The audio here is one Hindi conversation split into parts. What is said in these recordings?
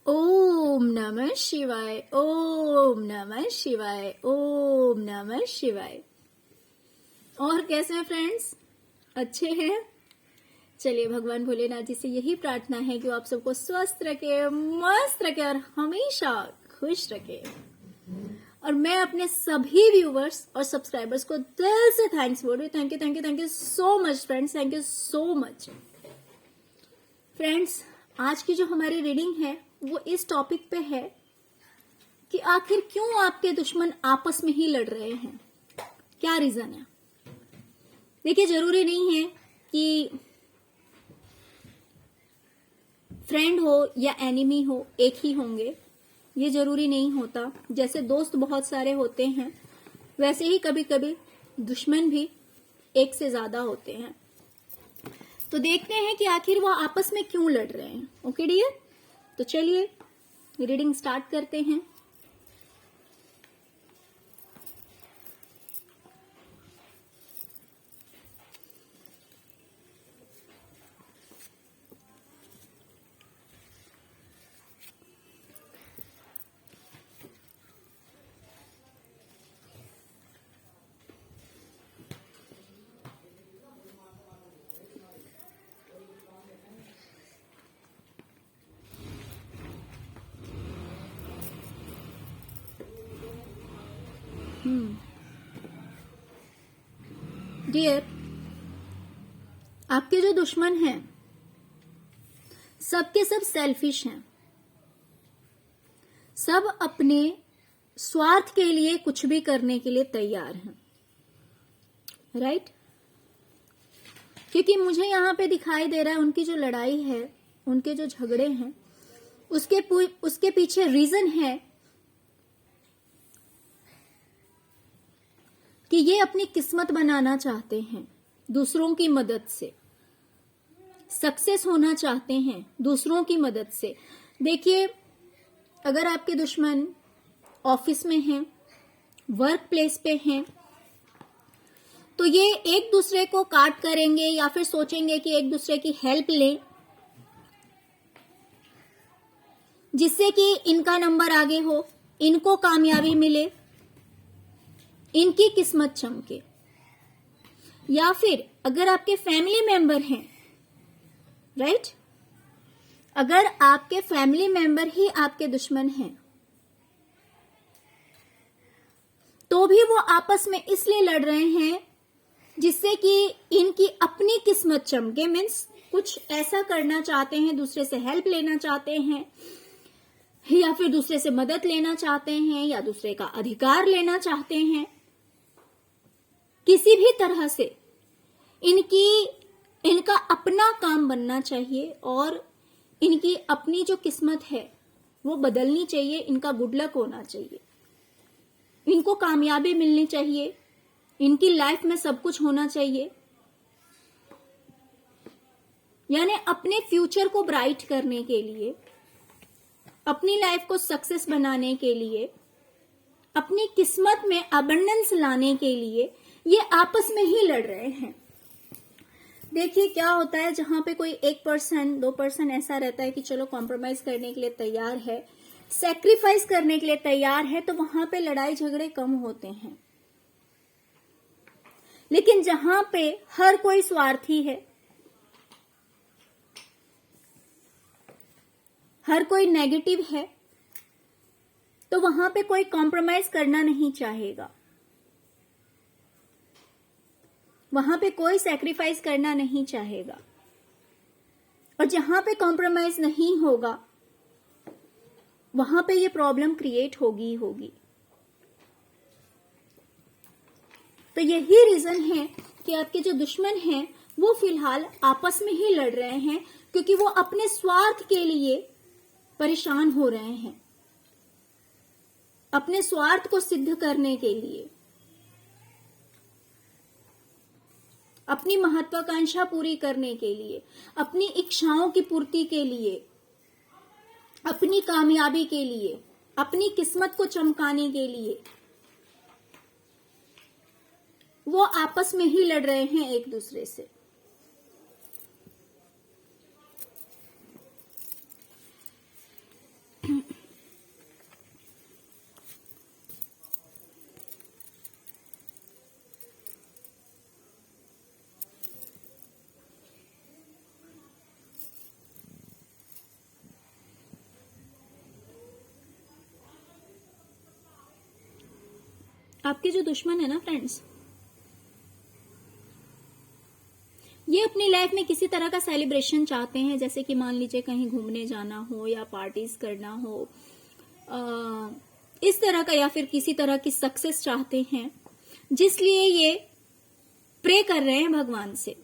ओम नमः शिवाय, ओम नमः शिवाय, ओम नमः शिवाय। और कैसे हैं फ्रेंड्स? अच्छे हैं? चलिए भगवान भोलेनाथ जी से यही प्रार्थना है कि वो आप सबको स्वस्थ रखे, मस्त रखे और हमेशा खुश रखे। और मैं अपने सभी व्यूवर्स और सब्सक्राइबर्स को दिल से थैंक्स बोल रही हूँ। Thank you so much friends, thank you so much. Friends, आज की जो हमारी रीडिंग है वो इस टॉपिक पे है कि आखिर क्यों आपके दुश्मन आपस में ही लड़ रहे हैं, क्या रीजन है। देखिए, जरूरी नहीं है कि फ्रेंड हो या एनिमी हो एक ही होंगे, ये जरूरी नहीं होता। जैसे दोस्त बहुत सारे होते हैं वैसे ही कभी कभी दुश्मन भी एक से ज्यादा होते हैं। तो देखते हैं कि आखिर वो आपस में क्यों लड़ रहे हैं। ओके डियर, तो चलिए रीडिंग स्टार्ट करते हैं। डियर, आपके जो दुश्मन हैं सबके सब सेल्फिश हैं। सब अपने स्वार्थ के लिए कुछ भी करने के लिए तैयार हैं, राइट? क्योंकि मुझे यहां पे दिखाई दे रहा है उनकी जो लड़ाई है, उनके जो झगड़े हैं, उसके पीछे रीजन है कि ये अपनी किस्मत बनाना चाहते हैं, दूसरों की मदद से सक्सेस होना चाहते हैं, दूसरों की मदद से। देखिए, अगर आपके दुश्मन ऑफिस में हैं, वर्क प्लेस पे हैं, तो ये एक दूसरे को काट करेंगे या फिर सोचेंगे कि एक दूसरे की हेल्प लें, जिससे कि इनका नंबर आगे हो, इनको कामयाबी मिले, इनकी किस्मत चमके। या फिर अगर आपके फैमिली मेंबर हैं, राइट, अगर आपके फैमिली मेंबर ही आपके दुश्मन हैं तो भी वो आपस में इसलिए लड़ रहे हैं जिससे कि इनकी अपनी किस्मत चमके। मीन्स कुछ ऐसा करना चाहते हैं, दूसरे से हेल्प लेना चाहते हैं, या फिर दूसरे से मदद लेना चाहते हैं, या दूसरे का अधिकार लेना चाहते हैं। किसी भी तरह से इनका अपना काम बनना चाहिए और इनकी अपनी जो किस्मत है वो बदलनी चाहिए, इनका गुड लक होना चाहिए, इनको कामयाबी मिलनी चाहिए, इनकी लाइफ में सब कुछ होना चाहिए। यानी अपने फ्यूचर को ब्राइट करने के लिए, अपनी लाइफ को सक्सेस बनाने के लिए, अपनी किस्मत में अबंडेंस लाने के लिए ये आपस में ही लड़ रहे हैं। देखिए क्या होता है, जहां पे कोई 1% 2% ऐसा रहता है कि चलो कॉम्प्रोमाइज करने के लिए तैयार है, सैक्रिफाइस करने के लिए तैयार है, तो वहां पे लड़ाई झगड़े कम होते हैं। लेकिन जहां पे हर कोई स्वार्थी है, हर कोई नेगेटिव है, तो वहां पे कोई कॉम्प्रोमाइज करना नहीं चाहेगा, वहां पे कोई सैक्रिफाइस करना नहीं चाहेगा। और जहां पे कॉम्प्रोमाइज नहीं होगा वहां पे ये प्रॉब्लम क्रिएट होगी ही होगी। तो यही रीजन है कि आपके जो दुश्मन हैं वो फिलहाल आपस में ही लड़ रहे हैं, क्योंकि वो अपने स्वार्थ के लिए परेशान हो रहे हैं, अपने स्वार्थ को सिद्ध करने के लिए, अपनी महत्वाकांक्षा पूरी करने के लिए, अपनी इच्छाओं की पूर्ति के लिए, अपनी कामयाबी के लिए, अपनी किस्मत को चमकाने के लिए वो आपस में ही लड़ रहे हैं एक दूसरे से। आपके जो दुश्मन है ना फ्रेंड्स, ये अपनी लाइफ में किसी तरह का सेलिब्रेशन चाहते हैं, जैसे कि मान लीजिए कहीं घूमने जाना हो या पार्टीज करना हो, इस तरह का, या फिर किसी तरह की सक्सेस चाहते हैं, जिसलिए ये प्रे कर रहे हैं भगवान से,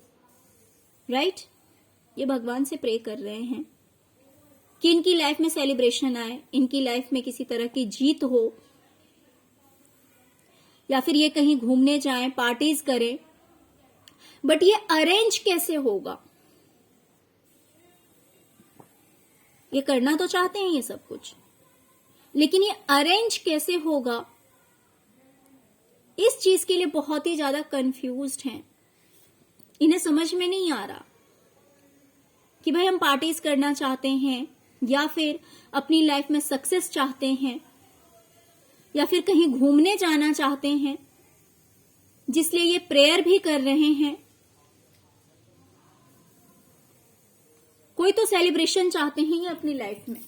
राइट? ये भगवान से प्रे कर रहे हैं कि इनकी लाइफ में सेलिब्रेशन आए, इनकी लाइफ में किसी तरह की जीत हो, या फिर ये कहीं घूमने जाएं, पार्टीज करें। बट ये अरेंज कैसे होगा? ये करना तो चाहते हैं ये सब कुछ, लेकिन ये अरेंज कैसे होगा, इस चीज के लिए बहुत ही ज्यादा कंफ्यूज्ड हैं। इन्हें समझ में नहीं आ रहा कि भाई हम पार्टीज करना चाहते हैं, या फिर अपनी लाइफ में सक्सेस चाहते हैं, या फिर कहीं घूमने जाना चाहते हैं, जिसलिए ये प्रेयर भी कर रहे हैं। कोई तो सेलिब्रेशन चाहते हैं ये अपनी लाइफ में,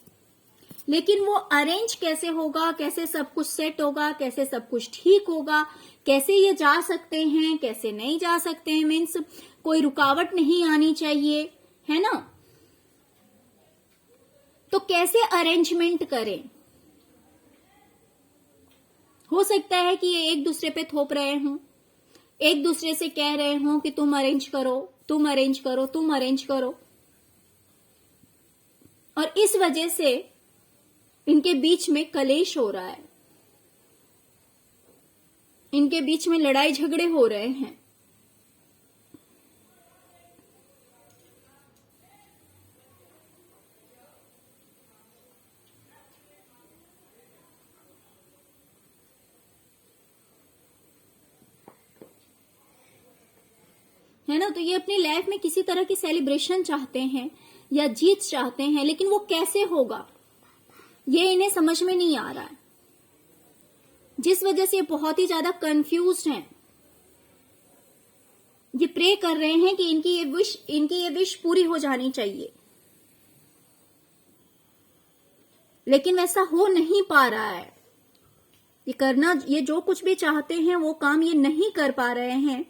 लेकिन वो अरेंज कैसे होगा, कैसे सब कुछ सेट होगा, कैसे सब कुछ ठीक होगा, कैसे ये जा सकते हैं, कैसे नहीं जा सकते हैं, मीन्स कोई रुकावट नहीं आनी चाहिए, है ना? तो कैसे अरेंजमेंट करें? हो सकता है कि ये एक दूसरे पे थोप रहे हों, एक दूसरे से कह रहे हों कि तुम अरेंज करो, तुम अरेंज करो, तुम अरेंज करो, और इस वजह से इनके बीच में कलेश हो रहा है, इनके बीच में लड़ाई झगड़े हो रहे हैं। है ना? तो ये अपनी लाइफ में किसी तरह की सेलिब्रेशन चाहते हैं या जीत चाहते हैं, लेकिन वो कैसे होगा ये इन्हें समझ में नहीं आ रहा है, जिस वजह से ये बहुत ही ज्यादा कंफ्यूज्ड हैं। ये प्रे कर रहे हैं कि इनकी ये विश पूरी हो जानी चाहिए, लेकिन वैसा हो नहीं पा रहा है। ये जो कुछ भी चाहते हैं वो काम ये नहीं कर पा रहे हैं,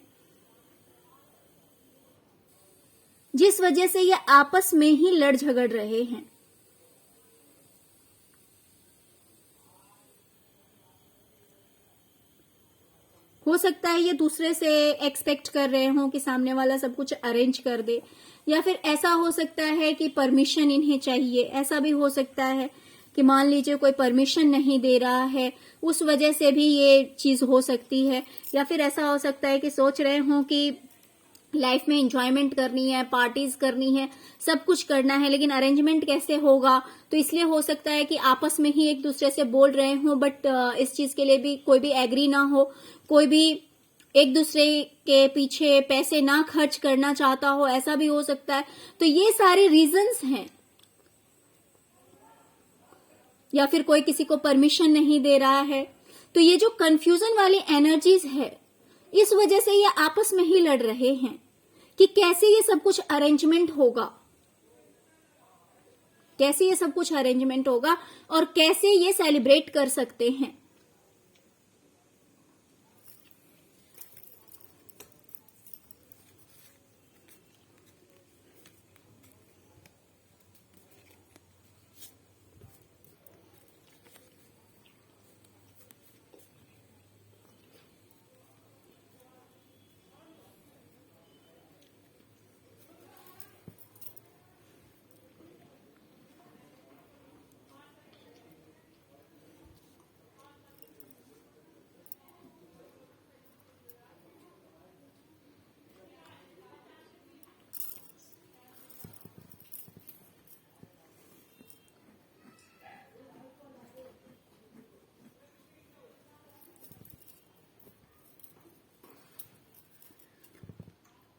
जिस वजह से ये आपस में ही लड़ झगड़ रहे हैं। हो सकता है ये दूसरे से एक्सपेक्ट कर रहे हो कि सामने वाला सब कुछ अरेंज कर दे, या फिर ऐसा हो सकता है कि परमिशन इन्हें चाहिए। ऐसा भी हो सकता है कि मान लीजिए कोई परमिशन नहीं दे रहा है, उस वजह से भी ये चीज हो सकती है। या फिर ऐसा हो सकता है कि सोच रहे हो कि लाइफ में एंजॉयमेंट करनी है, पार्टीज करनी है, सब कुछ करना है, लेकिन अरेंजमेंट कैसे होगा। तो इसलिए हो सकता है कि आपस में ही एक दूसरे से बोल रहे हो, बट इस चीज के लिए भी कोई भी एग्री ना हो, कोई भी एक दूसरे के पीछे पैसे ना खर्च करना चाहता हो, ऐसा भी हो सकता है। तो ये सारे रीजंस हैं। या फिर कोई किसी को परमिशन नहीं दे रहा है। तो ये जो कंफ्यूजन वाली एनर्जीज है, इस वजह से ये आपस में ही लड़ रहे हैं कि कैसे ये सब कुछ अरेंजमेंट होगा, कैसे ये सब कुछ अरेंजमेंट होगा और कैसे ये सेलिब्रेट कर सकते हैं।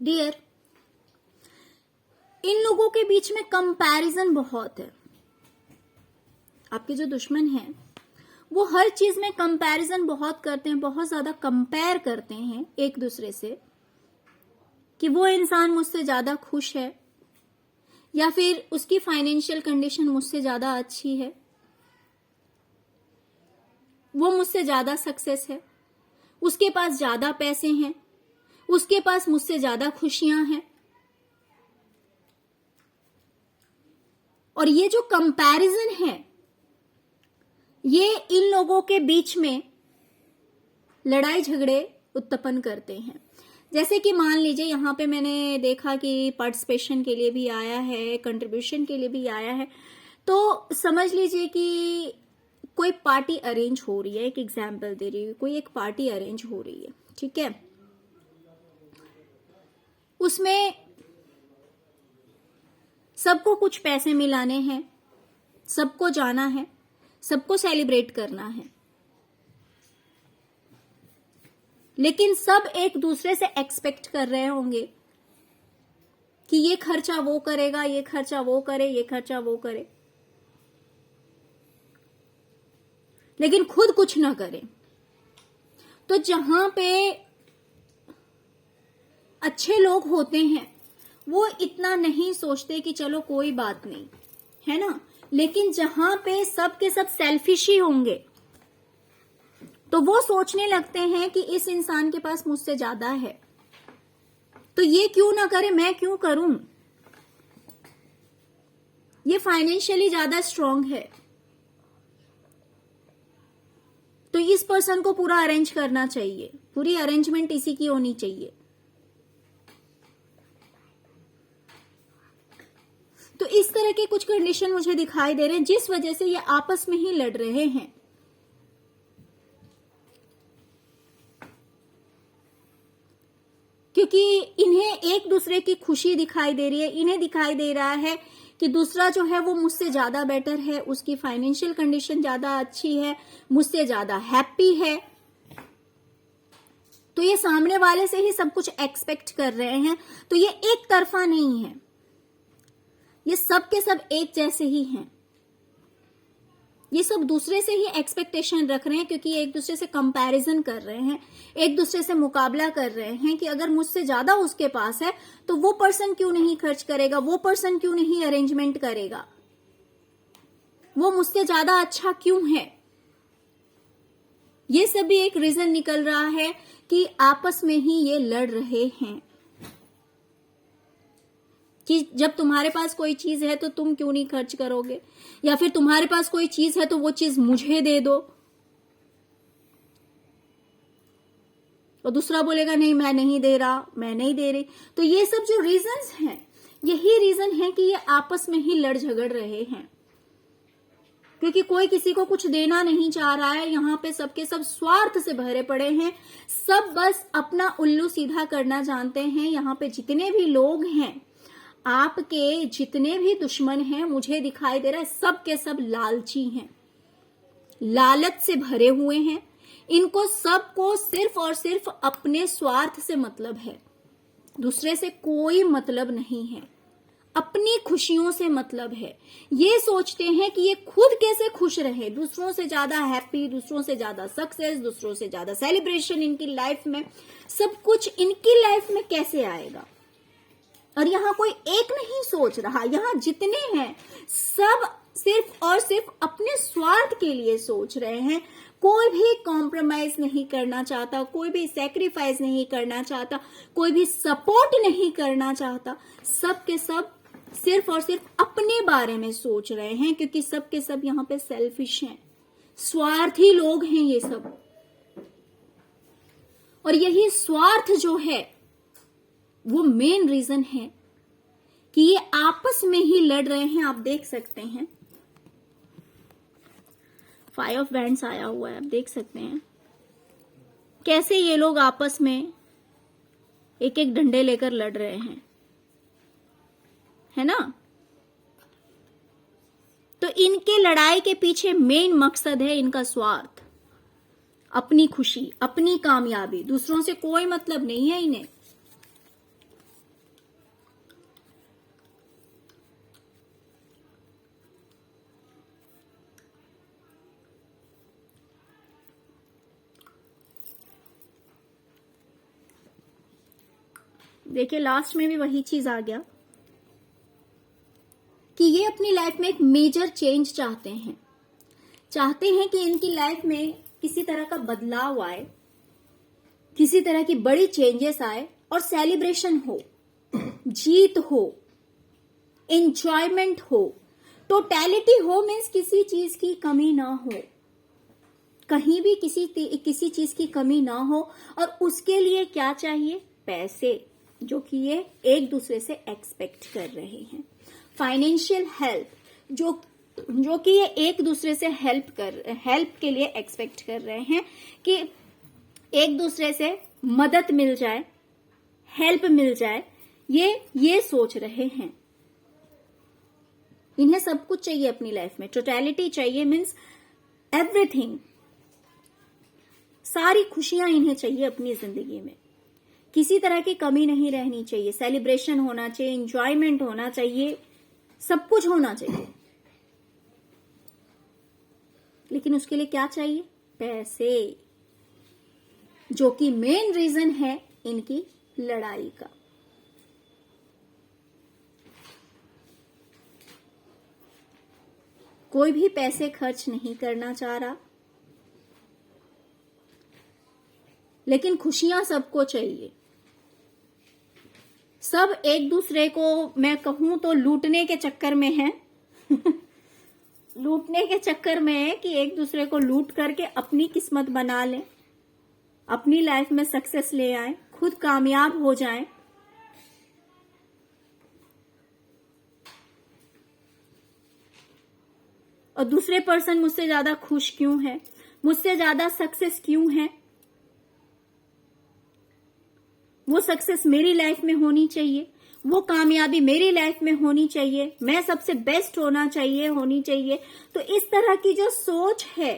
डियर, इन लोगों के बीच में कंपैरिजन बहुत है। आपके जो दुश्मन हैं वो हर चीज में कंपैरिजन बहुत करते हैं, बहुत ज्यादा कंपेयर करते हैं एक दूसरे से कि वो इंसान मुझसे ज्यादा खुश है या फिर उसकी फाइनेंशियल कंडीशन मुझसे ज्यादा अच्छी है, वो मुझसे ज्यादा सक्सेस है। उसके पास ज्यादा पैसे हैं, उसके पास मुझसे ज्यादा खुशियां हैं। और ये जो कंपैरिजन है, ये इन लोगों के बीच में लड़ाई झगड़े उत्पन्न करते हैं। जैसे कि मान लीजिए यहां पे मैंने देखा कि पार्टिसिपेशन के लिए भी आया है, कंट्रीब्यूशन के लिए भी आया है। तो समझ लीजिए कि कोई पार्टी अरेंज हो रही है, एक एग्जाम्पल दे रही हूँ, कोई एक पार्टी अरेंज हो रही है, ठीक है। उसमें सबको कुछ पैसे मिलाने हैं, सबको जाना है, सबको सेलिब्रेट करना है, लेकिन सब एक दूसरे से एक्सपेक्ट कर रहे होंगे कि ये खर्चा वो करेगा, ये खर्चा वो करे, ये खर्चा वो करे, लेकिन खुद कुछ ना करे। तो जहां पे अच्छे लोग होते हैं वो इतना नहीं सोचते कि चलो कोई बात नहीं, है ना। लेकिन जहां पे सब के सब सेल्फिश ही होंगे तो वो सोचने लगते हैं कि इस इंसान के पास मुझसे ज्यादा है, तो ये क्यों ना करे, मैं क्यों करूं, ये फाइनेंशियली ज्यादा स्ट्रांग है तो इस पर्सन को पूरा अरेंज करना चाहिए, पूरी अरेंजमेंट इसी की होनी चाहिए। तो इस तरह के कुछ कंडीशन मुझे दिखाई दे रहे हैं जिस वजह से ये आपस में ही लड़ रहे हैं। क्योंकि इन्हें एक दूसरे की खुशी दिखाई दे रही है, इन्हें दिखाई दे रहा है कि दूसरा जो है वो मुझसे ज्यादा बेटर है, उसकी फाइनेंशियल कंडीशन ज्यादा अच्छी है, मुझसे ज्यादा हैप्पी है। तो ये सामने वाले से ही सब कुछ एक्सपेक्ट कर रहे हैं। तो ये एक तरफा नहीं है, ये सब के सब एक जैसे ही हैं। ये सब दूसरे से ही एक्सपेक्टेशन रख रहे हैं क्योंकि ये एक दूसरे से कंपैरिजन कर रहे हैं, एक दूसरे से मुकाबला कर रहे हैं कि अगर मुझसे ज्यादा उसके पास है तो वो पर्सन क्यों नहीं खर्च करेगा, वो पर्सन क्यों नहीं अरेंजमेंट करेगा, वो मुझसे ज्यादा अच्छा क्यों है। ये सब भी एक रीजन निकल रहा है कि आपस में ही ये लड़ रहे हैं कि जब तुम्हारे पास कोई चीज है तो तुम क्यों नहीं खर्च करोगे, या फिर तुम्हारे पास कोई चीज है तो वो चीज मुझे दे दो। और दूसरा बोलेगा नहीं मैं नहीं दे रहा, मैं नहीं दे रही। तो ये सब जो रीजंस हैं, यही रीजन है कि ये आपस में ही लड़ झगड़ रहे हैं, क्योंकि कोई किसी को कुछ देना नहीं चाह रहा है। यहाँ पे सबके सब स्वार्थ से भरे पड़े हैं, सब बस अपना उल्लू सीधा करना जानते हैं। यहाँ पे जितने भी लोग हैं, आपके जितने भी दुश्मन हैं, मुझे दिखाई दे रहा है सब के सब लालची हैं, लालच से भरे हुए हैं। इनको सबको सिर्फ और सिर्फ अपने स्वार्थ से मतलब है, दूसरे से कोई मतलब नहीं है, अपनी खुशियों से मतलब है। ये सोचते हैं कि ये खुद कैसे खुश रहे, दूसरों से ज्यादा हैप्पी, दूसरों से ज्यादा सक्सेस, दूसरों से ज्यादा सेलिब्रेशन इनकी लाइफ में, सब कुछ इनकी लाइफ में कैसे आएगा। और यहाँ कोई एक नहीं सोच रहा, यहाँ जितने हैं सब सिर्फ और सिर्फ अपने स्वार्थ के लिए सोच रहे हैं। कोई भी कॉम्प्रोमाइज नहीं करना चाहता, कोई भी सैक्रिफाइस नहीं करना चाहता, कोई भी सपोर्ट नहीं करना चाहता। सब के सब सिर्फ और सिर्फ अपने बारे में सोच रहे हैं, क्योंकि सब के सब यहाँ पे सेल्फिश हैं, स्वार्थी लोग हैं ये सब। और यही स्वार्थ जो है वो मेन रीजन है कि ये आपस में ही लड़ रहे हैं। आप देख सकते हैं 5 ऑफ वैंड्स आया हुआ है, आप देख सकते हैं कैसे ये लोग आपस में एक एक डंडे लेकर लड़ रहे हैं, है ना। तो इनके लड़ाई के पीछे मेन मकसद है इनका स्वार्थ, अपनी खुशी, अपनी कामयाबी, दूसरों से कोई मतलब नहीं है इन्हें। देखिए लास्ट में भी वही चीज आ गया कि ये अपनी लाइफ में एक मेजर चेंज चाहते हैं कि इनकी लाइफ में किसी तरह का बदलाव आए, किसी तरह की बड़ी चेंजेस आए और सेलिब्रेशन हो, जीत हो, एंजॉयमेंट हो, टोटलिटी हो, मीन्स किसी चीज की कमी ना हो, कहीं भी किसी चीज की कमी ना हो। और उसके लिए क्या चाहिए? पैसे, जो कि ये एक दूसरे से एक्सपेक्ट कर रहे हैं। फाइनेंशियल हेल्प, जो कि ये एक दूसरे से हेल्प के लिए एक्सपेक्ट कर रहे हैं कि एक दूसरे से मदद मिल जाए, हेल्प मिल जाए, ये सोच रहे हैं। इन्हें सब कुछ चाहिए अपनी लाइफ में, टोटलिटी चाहिए, मीन्स एवरीथिंग, सारी खुशियां इन्हें चाहिए अपनी जिंदगी में। किसी तरह की कमी नहीं रहनी चाहिए, सेलिब्रेशन होना चाहिए, एंजॉयमेंट होना चाहिए, सब कुछ होना चाहिए। लेकिन उसके लिए क्या चाहिए? पैसे, जो कि मेन रीजन है इनकी लड़ाई का। कोई भी पैसे खर्च नहीं करना चाह रहा, लेकिन खुशियां सबको चाहिए। सब एक दूसरे को, मैं कहूं तो लूटने के चक्कर में है लूटने के चक्कर में है कि एक दूसरे को लूट करके अपनी किस्मत बना लें, अपनी लाइफ में सक्सेस ले आए, खुद कामयाब हो जाएं। और दूसरे पर्सन मुझसे ज्यादा खुश क्यों है, मुझसे ज्यादा सक्सेस क्यों है? वो सक्सेस मेरी लाइफ में होनी चाहिए, वो कामयाबी मेरी लाइफ में होनी चाहिए, मैं सबसे बेस्ट होनी चाहिए। तो इस तरह की जो सोच है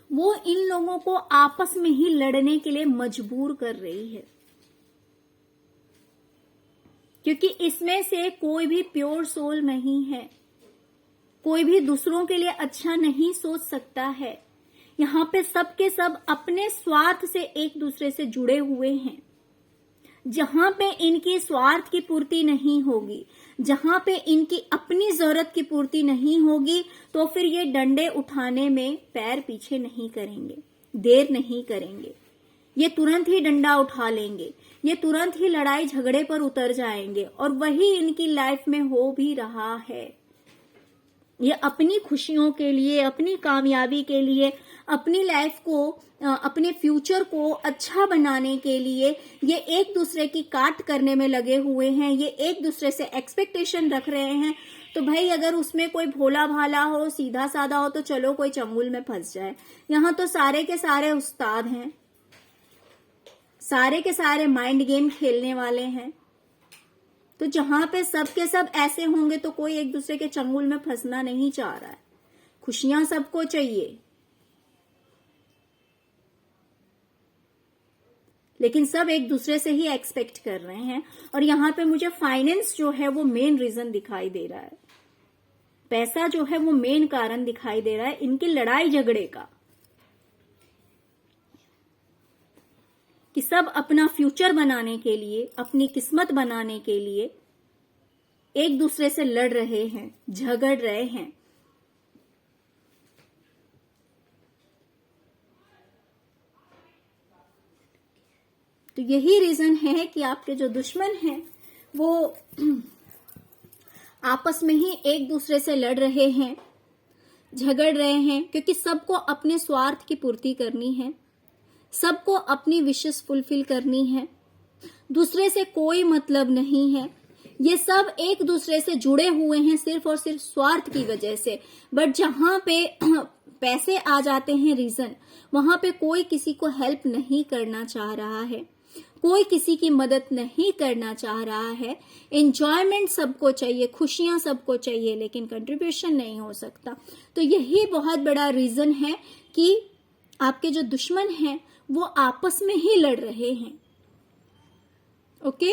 वो इन लोगों को आपस में ही लड़ने के लिए मजबूर कर रही है, क्योंकि इसमें से कोई भी प्योर सोल नहीं है, कोई भी दूसरों के लिए अच्छा नहीं सोच सकता है। यहाँ पे सब के सब अपने स्वार्थ से एक दूसरे से जुड़े हुए हैं। जहां पे इनकी स्वार्थ की पूर्ति नहीं होगी, जहां पे इनकी अपनी जरूरत की पूर्ति नहीं होगी, तो फिर ये डंडे उठाने में पैर पीछे नहीं करेंगे, देर नहीं करेंगे। ये तुरंत ही डंडा उठा लेंगे, ये तुरंत ही लड़ाई झगड़े पर उतर जाएंगे। और वही इनकी लाइफ में हो भी रहा है। ये अपनी खुशियों के लिए, अपनी कामयाबी के लिए, अपनी लाइफ को, अपने फ्यूचर को अच्छा बनाने के लिए ये एक दूसरे की काट करने में लगे हुए हैं। ये एक दूसरे से एक्सपेक्टेशन रख रहे हैं। तो भाई अगर उसमें कोई भोला भाला हो, सीधा साधा हो, तो चलो कोई चंगुल में फंस जाए। यहाँ तो सारे के सारे उस्ताद हैं, सारे के सारे माइंड गेम खेलने वाले हैं। तो जहां पे सब के सब ऐसे होंगे तो कोई एक दूसरे के चंगुल में फंसना नहीं चाह रहा है। खुशियां सबको चाहिए, लेकिन सब एक दूसरे से ही एक्सपेक्ट कर रहे हैं। और यहाँ पे मुझे फाइनेंस जो है वो मेन रीजन दिखाई दे रहा है, पैसा जो है वो मेन कारण दिखाई दे रहा है इनकी लड़ाई झगड़े का, कि सब अपना फ्यूचर बनाने के लिए, अपनी किस्मत बनाने के लिए एक दूसरे से लड़ रहे हैं, झगड़ रहे हैं। तो यही रीजन है कि आपके जो दुश्मन हैं वो आपस में ही एक दूसरे से लड़ रहे हैं, झगड़ रहे हैं, क्योंकि सबको अपने स्वार्थ की पूर्ति करनी है, सबको अपनी विशेस फुलफिल करनी है, दूसरे से कोई मतलब नहीं है। ये सब एक दूसरे से जुड़े हुए हैं सिर्फ और सिर्फ स्वार्थ की वजह से। बट जहां पे पैसे आ जाते हैं रीजन, वहां पे कोई किसी को हेल्प नहीं करना चाह रहा है, कोई किसी की मदद नहीं करना चाह रहा है। एंजॉयमेंट सबको चाहिए, खुशियां सबको चाहिए, लेकिन कंट्रीब्यूशन नहीं हो सकता। तो यही बहुत बड़ा रीजन है कि आपके जो दुश्मन हैं वो आपस में ही लड़ रहे हैं। ओके,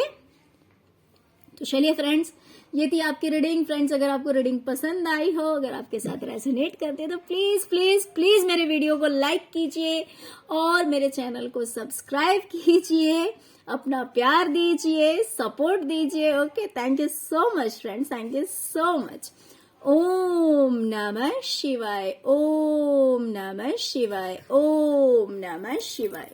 तो चलिए फ्रेंड्स, ये थी आपकी रीडिंग। फ्रेंड्स, अगर आपको रीडिंग पसंद आई हो, अगर आपके साथ रेजोनेट करते हैं, तो प्लीज प्लीज प्लीज मेरे वीडियो को लाइक कीजिए और मेरे चैनल को सब्सक्राइब कीजिए, अपना प्यार दीजिए, सपोर्ट दीजिए। Okay, thank you so much friends, thank you so much. Om नमः शिवाय, ओम नमः शिवाय, ओम नमः शिवाय।